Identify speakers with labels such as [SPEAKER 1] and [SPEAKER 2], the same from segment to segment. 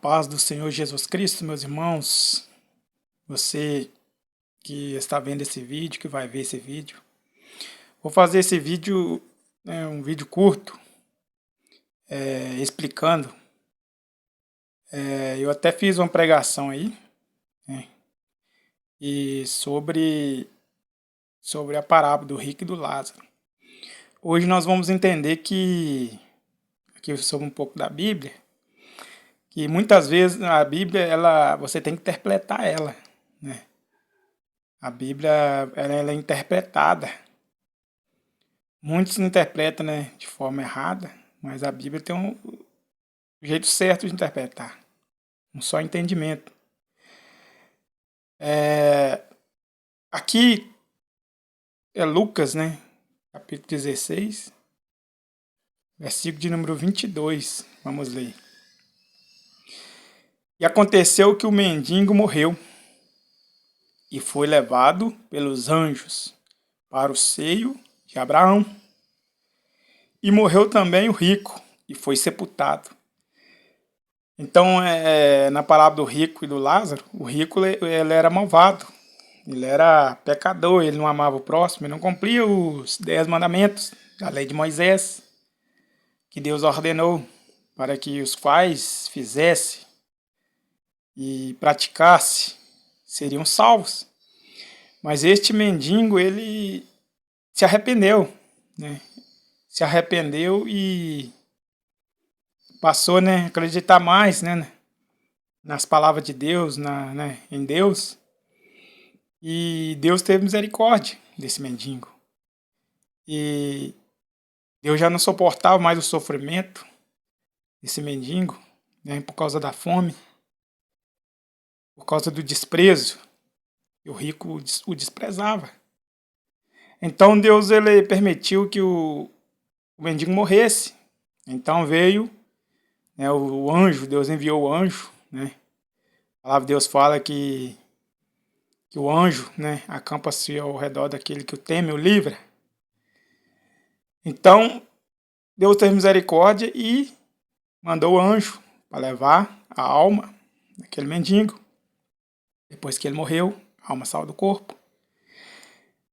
[SPEAKER 1] paz do Senhor Jesus Cristo, meus irmãos, você que está vendo esse vídeo, que vai ver esse vídeo. Vou fazer esse vídeo, um vídeo curto, explicando. Eu até fiz uma pregação aí, né, e sobre a parábola do rico e do Lázaro. Hoje nós vamos entender que, aqui sobre um pouco da Bíblia, que muitas vezes a Bíblia, você tem que interpretar ela, né? A Bíblia, ela é interpretada. Muitos interpretam, né, de forma errada, mas a Bíblia tem um jeito certo de interpretar, um só entendimento. Aqui é Lucas, né, capítulo 16, versículo de número 22, vamos ler. E aconteceu que o mendigo morreu e foi levado pelos anjos para o seio de Abraão. E morreu também o rico e foi sepultado. Então, na parábola do rico e do Lázaro, o rico ele era malvado, ele era pecador, ele não amava o próximo, ele não cumpria os 10 mandamentos da lei de Moisés, que Deus ordenou para que os quais fizesse e praticasse seriam salvos. Mas este mendigo, ele se arrependeu, né? Se arrependeu e passou, né, a acreditar mais, né, nas palavras de Deus, em Deus. E Deus teve misericórdia desse mendigo. E Deus já não suportava mais o sofrimento desse mendigo, né, por causa da fome, por causa do desprezo. E o rico o desprezava. Então Deus ele permitiu que o mendigo morresse. Então veio, né, o anjo, Deus enviou o anjo, né? A palavra de Deus fala que o anjo, né, acampa-se ao redor daquele que o teme, o livra. Então, Deus teve misericórdia e mandou o anjo para levar a alma daquele mendigo. Depois que ele morreu, a alma saiu do corpo.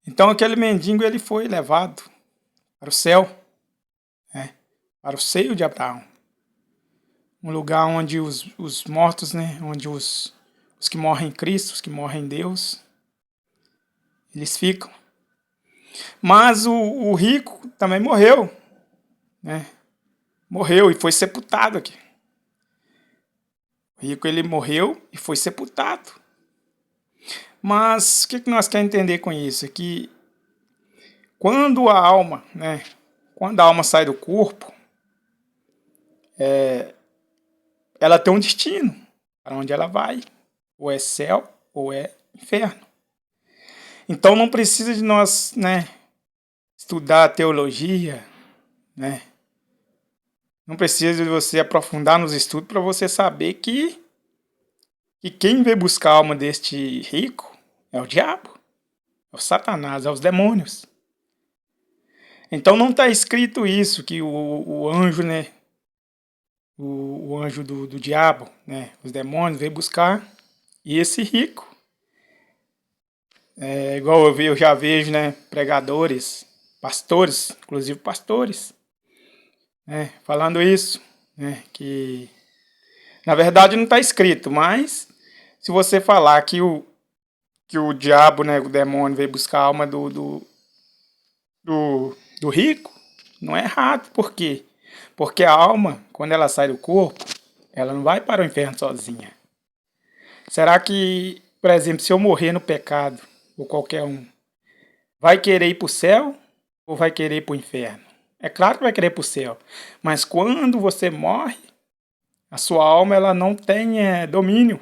[SPEAKER 1] Então, aquele mendigo ele foi levado para o céu, né, para o seio de Abraão. Um lugar onde os mortos, né, onde os que morrem em Cristo, os que morrem em Deus, eles ficam. Mas o rico também morreu, né? Morreu e foi sepultado aqui. O rico ele morreu e foi sepultado. Mas o que nós queremos entender com isso? É que quando a alma, né? Quando a alma sai do corpo, ela tem um destino para onde ela vai. Ou é céu ou é inferno. Então não precisa de nós, né, estudar teologia, né? Não precisa de você aprofundar nos estudos para você saber que quem veio buscar a alma deste rico é o diabo, é o Satanás, é os demônios. Então não está escrito isso, que o anjo, né, o anjo do diabo, né, os demônios veio buscar e esse rico. Igual eu já vejo, né, pregadores, pastores, inclusive pastores, né, falando isso, né, que na verdade não está escrito, mas se você falar que o diabo, né, o demônio veio buscar a alma do rico, não é errado. Por quê? Porque a alma, quando ela sai do corpo, ela não vai para o inferno sozinha. Será que, por exemplo, se eu morrer no pecado, ou qualquer um, vai querer ir para o céu ou vai querer ir para o inferno? É claro que vai querer ir para o céu, mas quando você morre, a sua alma ela não tem domínio.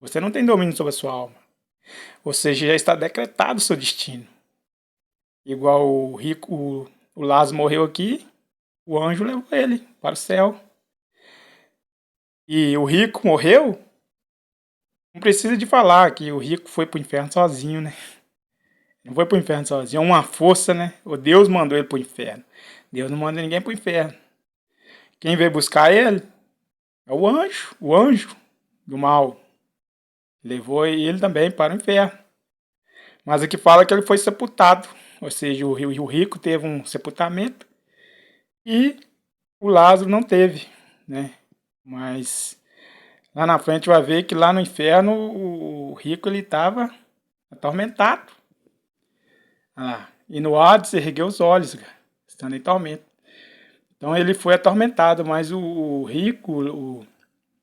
[SPEAKER 1] Você não tem domínio sobre a sua alma. Ou seja, já está decretado o seu destino. Igual o rico, o Lázaro morreu aqui, o anjo levou ele para o céu. E o rico morreu, não precisa de falar que o rico foi para o inferno sozinho, né? Não foi para o inferno sozinho, é uma força, né? O Deus mandou ele para o inferno. Deus não manda ninguém para o inferno. Quem veio buscar ele É o anjo do mal. Levou ele também para o inferno. Mas aqui fala que ele foi sepultado. Ou seja, o rico teve um sepultamento e o Lázaro não teve, né? Mas lá na frente vai ver que lá no inferno o rico ele estava atormentado. E no Hades ergueu os olhos, estando em tormento. Então ele foi atormentado, mas o rico, o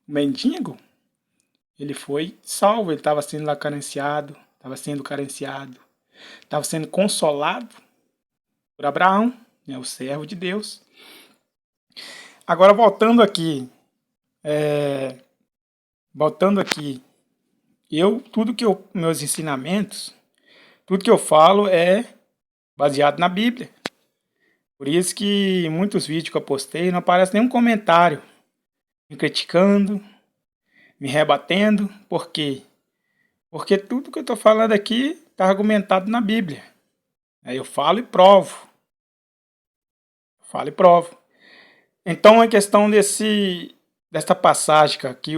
[SPEAKER 1] mendigo, ele foi salvo, ele estava sendo lá carenciado, estava sendo consolado por Abraão, né, o servo de Deus. Agora voltando aqui, meus ensinamentos, tudo que eu falo é baseado na Bíblia. Por isso que em muitos vídeos que eu postei não aparece nenhum comentário me criticando, me rebatendo. Por quê? Porque tudo que eu estou falando aqui está argumentado na Bíblia. Aí eu falo e provo. Então a questão desta passagem que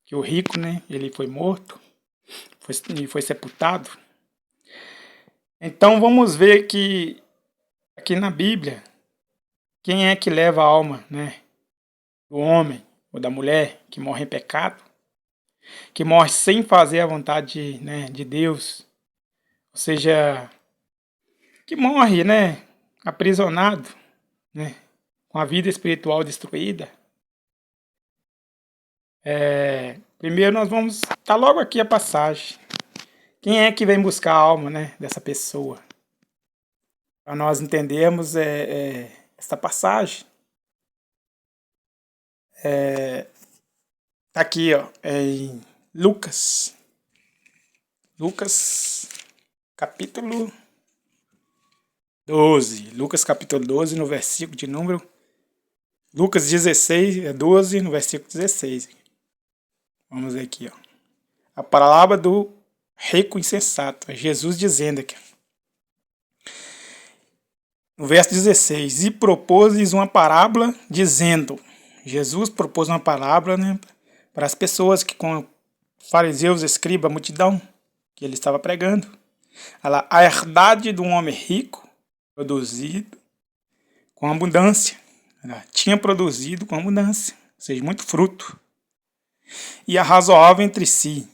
[SPEAKER 1] que o rico, né, ele foi morto, foi sepultado. Então vamos ver que aqui na Bíblia, quem é que leva a alma, né, do homem ou da mulher que morre em pecado, que morre sem fazer a vontade, né, de Deus, ou seja, que morre, né, aprisionado, né, com a vida espiritual destruída. Primeiro nós vamos estar logo aqui a passagem. Quem é que vem buscar a alma, né, dessa pessoa? Para nós entendermos esta passagem. Tá aqui, ó, em Lucas capítulo 12. Lucas capítulo 12, no versículo de número... Lucas 16, 12, no versículo 16. Vamos ver aqui, ó. A palavra do rico insensato. É Jesus dizendo aqui. No verso 16. E propôs-lhes uma parábola, dizendo... Jesus propôs uma parábola, né, para as pessoas que com fariseus, escriba, a multidão que ele estava pregando. A herdade de um homem rico, produzido com abundância. Tinha produzido com abundância, ou seja, muito fruto. E arrazoava entre si,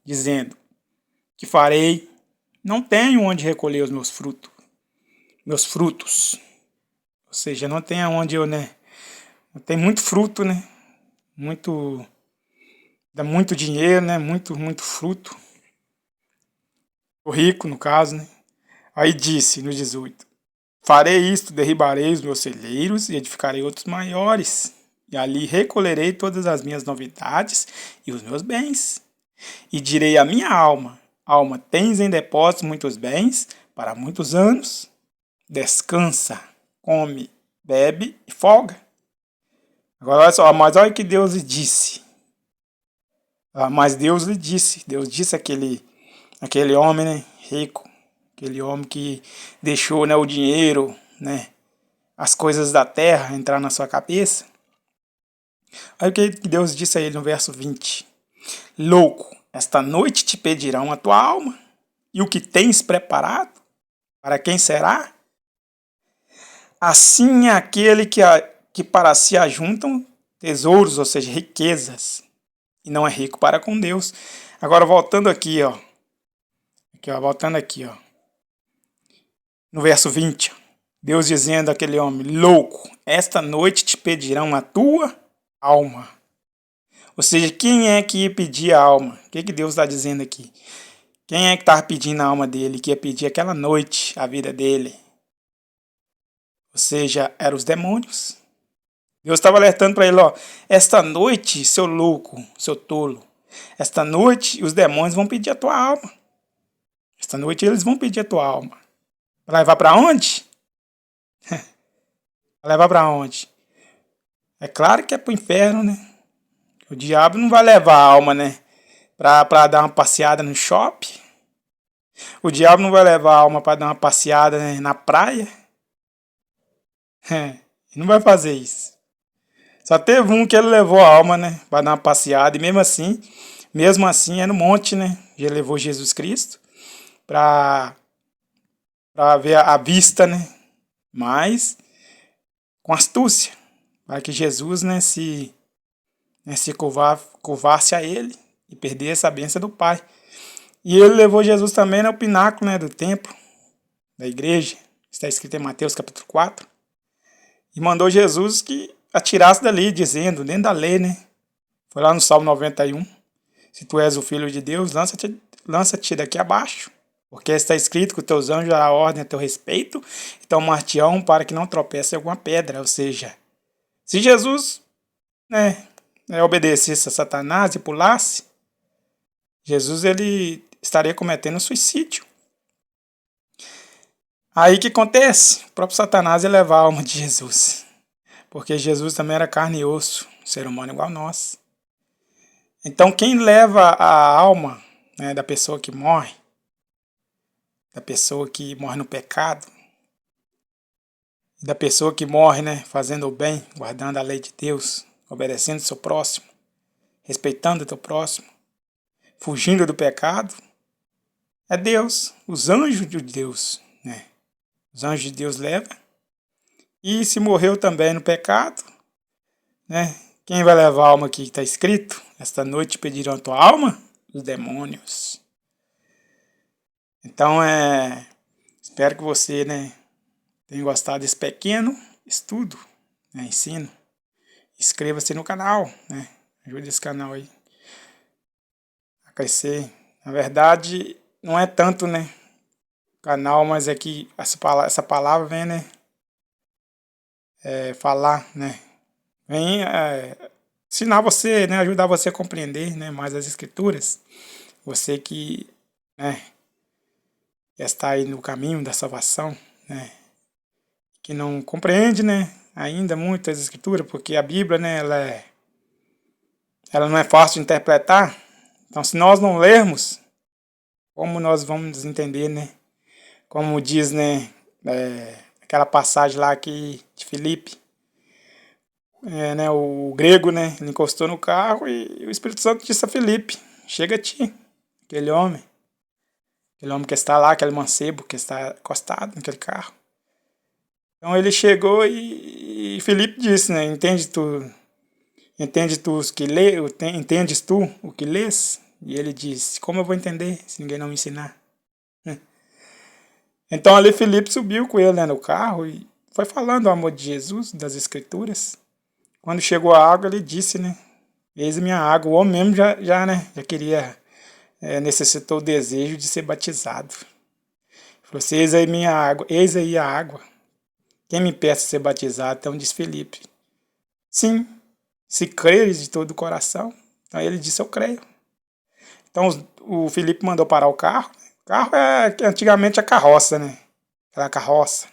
[SPEAKER 1] dizendo: que farei? Não tenho onde recolher os meus frutos. Ou seja, não tem aonde eu, né? Não tem muito fruto, né? Dá muito dinheiro, né? Muito fruto. O rico, no caso, né? Aí disse, no 18: farei isto, derribarei os meus celeiros e edificarei outros maiores. E ali recolherei todas as minhas novidades e os meus bens. E direi à minha alma: alma, tens em depósito muitos bens para muitos anos. Descansa, come, bebe e folga. Agora olha só, mas olha o que Deus lhe disse. Deus disse aquele homem, né, rico, aquele homem que deixou, né, o dinheiro, né, as coisas da terra entrar na sua cabeça. Olha o que Deus disse a ele no verso 20. Louco, esta noite te pedirão a tua alma, e o que tens preparado, para quem será? Assim é aquele que para si ajuntam tesouros, ou seja, riquezas, e não é rico para com Deus. Agora voltando aqui, ó. No verso 20, Deus dizendo àquele homem: louco, esta noite te pedirão a tua alma. Ou seja, quem é que ia pedir a alma? O que Deus está dizendo aqui? Quem é que estava pedindo a alma dele, que ia pedir aquela noite a vida dele? Ou seja, eram os demônios. Deus estava alertando para ele, ó, esta noite, seu louco, seu tolo, esta noite os demônios vão pedir a tua alma. Esta noite eles vão pedir a tua alma. Para levar para onde? Para levar para onde? É claro que é para o inferno, né? O diabo não vai levar a alma, né, para dar uma passeada no shopping. O diabo não vai levar a alma para dar uma passeada, né, na praia. Ele não vai fazer isso. Só teve um que ele levou a alma, né? Para dar uma passeada. E mesmo assim é no monte, né? Ele levou Jesus Cristo para ver a vista, né? Mas com astúcia, para que Jesus, se curvasse a ele e perdesse a bênção do Pai. E ele levou Jesus também ao pináculo, né, do templo, da igreja, está escrito em Mateus capítulo 4, e mandou Jesus que atirasse dali, dizendo, dentro da lei, né, foi lá no Salmo 91, se tu és o Filho de Deus, lança-te daqui abaixo, porque está escrito que os teus anjos darão ordem a teu respeito, e tomar-te-ão para que não tropece em alguma pedra. Ou seja, se Jesus, né, obedecesse a Satanás e pulasse, Jesus ele estaria cometendo suicídio. Aí o que acontece? O próprio Satanás ia levar a alma de Jesus, porque Jesus também era carne e osso, ser humano igual a nós. Então quem leva a alma, né, da pessoa que morre no pecado, da pessoa que morre, né, fazendo o bem, guardando a lei de Deus, obedecendo o seu próximo, respeitando o teu próximo, fugindo do pecado, é Deus, os anjos de Deus, né? Os anjos de Deus levam. E se morreu também no pecado, né? Quem vai levar a alma aqui que está escrito? Esta noite pedirão a tua alma? Os demônios. Então, espero que você, né, tenha gostado desse pequeno estudo, né, ensino. Inscreva-se no canal, né? Ajude esse canal aí a crescer. Na verdade, não é tanto, né, canal, mas é que essa palavra vem, né, falar, né, vem ensinar você, né, ajudar você a compreender, né, mais as escrituras. Você que, né, está aí no caminho da salvação, né, que não compreende, né, ainda muito as escrituras, porque a Bíblia, né, ela não é fácil de interpretar. Então, se nós não lermos, como nós vamos entender, né? Como diz, né, aquela passagem lá aqui de Filipe, né, o grego, né, ele encostou no carro e o Espírito Santo disse a Filipe, chega a ti, aquele homem que está lá, aquele mancebo que está encostado naquele carro. Então ele chegou e Filipe disse, né, entendes tu o que lês? E ele disse, como eu vou entender se ninguém não me ensinar? Então ali Filipe subiu com ele, né, no carro e foi falando do amor de Jesus, das escrituras. Quando chegou a água, ele disse, né, eis a minha água. O homem mesmo já queria, necessitou o desejo de ser batizado. Falou assim, eis aí minha água, eis aí a água. Quem me peça ser batizado? Então diz Filipe, sim, se creres de todo o coração. Então ele disse, eu creio. Então o Filipe mandou parar o carro. O carro é antigamente a carroça, né? Aquela carroça.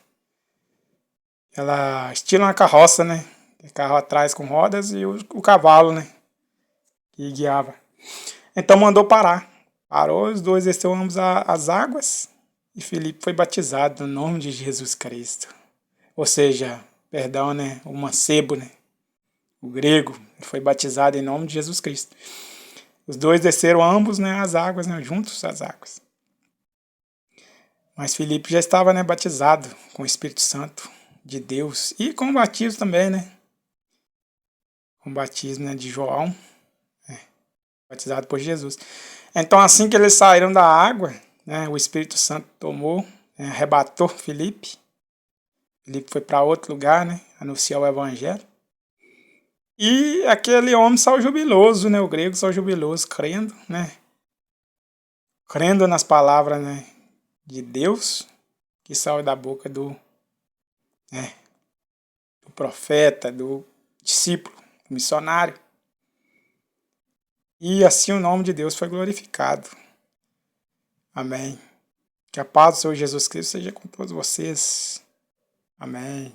[SPEAKER 1] Ela estila uma carroça, né? O carro atrás com rodas e o cavalo, né? Que guiava. Então mandou parar. Parou, os dois desceu ambos as águas e Filipe foi batizado no nome de Jesus Cristo. Ou seja, perdão, né? O mancebo, né? O grego, ele foi batizado em nome de Jesus Cristo. Os dois desceram ambos, né, as águas, né, juntos às águas. Mas Filipe já estava, né, batizado com o Espírito Santo de Deus e com o batismo também, né? Com o batismo, né, de João, batizado por Jesus. Então assim que eles saíram da água, né, o Espírito Santo tomou, né, arrebatou Filipe. Filipe foi para outro lugar, né, anunciar o evangelho. E aquele homem saiu jubiloso, né? O grego saiu jubiloso, crendo, né? Crendo nas palavras, né, de Deus que saiu da boca do profeta, do discípulo, do missionário. E assim o nome de Deus foi glorificado. Amém. Que a paz do Senhor Jesus Cristo seja com todos vocês. Amém.